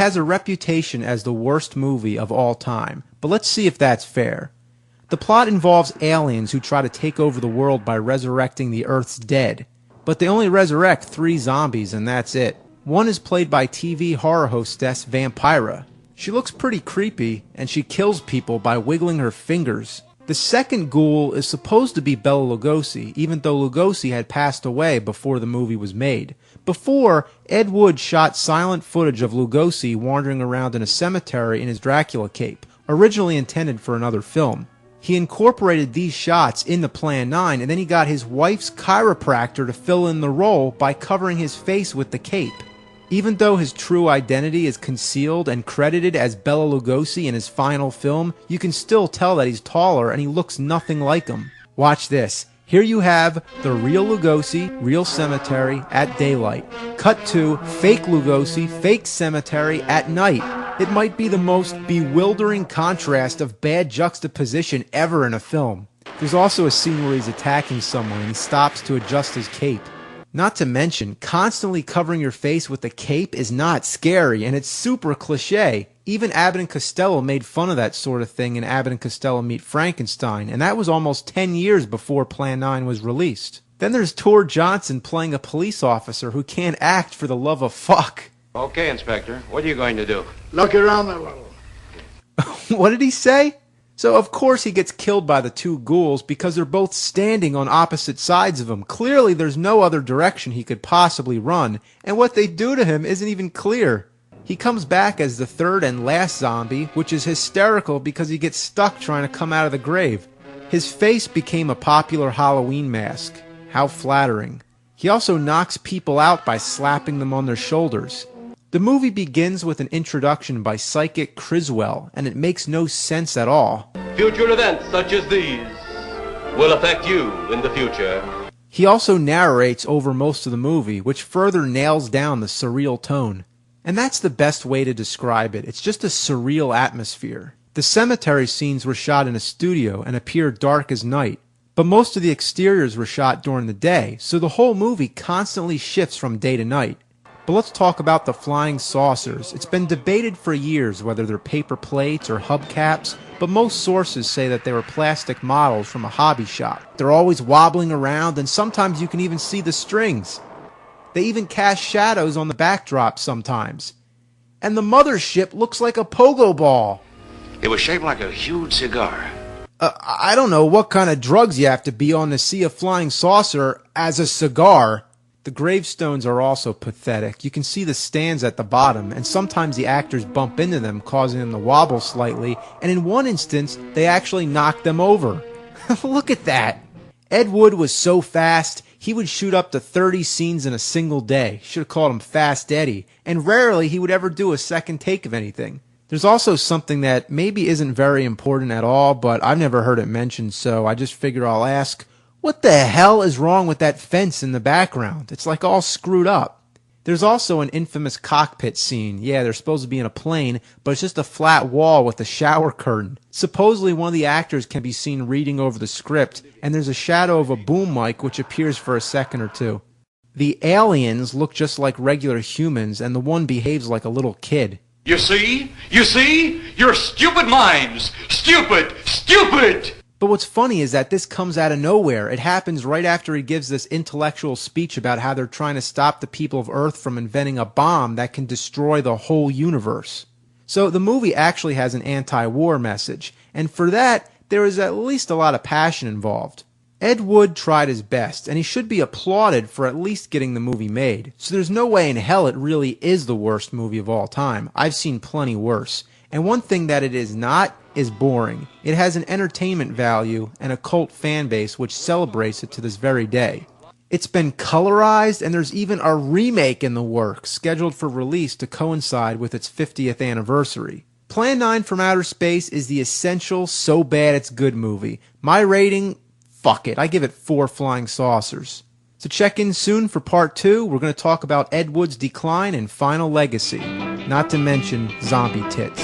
has a reputation as the worst movie of all time, but let's see if that's fair. The plot involves aliens who try to take over the world by resurrecting the Earth's dead, but they only resurrect 3 zombies and that's it. One is played by TV horror hostess Vampira. She looks pretty creepy, and she kills people by wiggling her fingers. The second ghoul is supposed to be Bela Lugosi, even though Lugosi had passed away before the movie was made. Before, Ed Wood shot silent footage of Lugosi wandering around in a cemetery in his Dracula cape, originally intended for another film. He incorporated these shots into Plan 9, and then he got his wife's chiropractor to fill in the role by covering his face with the cape. Even though his true identity is concealed and credited as Bela Lugosi in his final film, you can still tell that he's taller and he looks nothing like him. Watch this. Here you have the real Lugosi, real cemetery, at daylight. Cut to fake Lugosi, fake cemetery, at night. It might be the most bewildering contrast of bad juxtaposition ever in a film. There's also a scene where he's attacking someone and he stops to adjust his cape. Not to mention, constantly covering your face with a cape is not scary, and it's super cliche. Even Abbott and Costello made fun of that sort of thing in Abbott and Costello Meet Frankenstein, and that was almost 10 years before Plan 9 was released. Then there's Tor Johnson playing a police officer who can't act for the love of fuck. Okay, Inspector, what are you going to do? Look around a little. What did he say? So of course he gets killed by the 2 ghouls because they're both standing on opposite sides of him. Clearly there's no other direction he could possibly run, and what they do to him isn't even clear. He comes back as the 3rd and last zombie, which is hysterical because he gets stuck trying to come out of the grave. His face became a popular Halloween mask. How flattering. He also knocks people out by slapping them on their shoulders. The movie begins with an introduction by Psychic Criswell, and it makes no sense at all. Future events such as these will affect you in the future. He also narrates over most of the movie, which further nails down the surreal tone. And that's the best way to describe it. It's just a surreal atmosphere. The cemetery scenes were shot in a studio and appear dark as night, but most of the exteriors were shot during the day, so the whole movie constantly shifts from day to night. But let's talk about the flying saucers. It's been debated for years whether they're paper plates or hubcaps, but most sources say that they were plastic models from a hobby shop. They're always wobbling around, and sometimes you can even see the strings. They even cast shadows on the backdrop sometimes. And the mothership looks like a pogo ball. It was shaped like a huge cigar. I don't know what kind of drugs you have to be on to see a flying saucer as a cigar. The gravestones are also pathetic. You can see the stands at the bottom, and sometimes the actors bump into them, causing them to wobble slightly, and in one instance, they actually knock them over. Look at that! Ed Wood was so fast, he would shoot up to 30 scenes in a single day. Should have called him Fast Eddie, and rarely he would ever do a second take of anything. There's also something that maybe isn't very important at all, but I've never heard it mentioned, so I just figure I'll ask, what the hell is wrong with that fence in the background? It's like all screwed up. There's also an infamous cockpit scene. Yeah, they're supposed to be in a plane, but it's just a flat wall with a shower curtain. Supposedly one of the actors can be seen reading over the script, and there's a shadow of a boom mic which appears for a second or two. The aliens look just like regular humans, and the one behaves like a little kid. You see? You see? Your stupid minds! Stupid! Stupid! But what's funny is that this comes out of nowhere. It happens right after he gives this intellectual speech about how they're trying to stop the people of Earth from inventing a bomb that can destroy the whole universe. So the movie actually has an anti-war message, and for that, there is at least a lot of passion involved. Ed Wood tried his best, and he should be applauded for at least getting the movie made. So there's no way in hell it really is the worst movie of all time. I've seen plenty worse. And one thing that it is not is boring. It has an entertainment value and a cult fan base which celebrates it to this very day. It's been colorized, and there's even a remake in the works, scheduled for release to coincide with its 50th anniversary. Plan 9 from Outer Space is the essential, so bad it's good movie. My rating, fuck it, I give it 4 flying saucers. So check in soon for part 2. We're going to talk about Ed Wood's decline and final legacy. Not to mention zombie tits.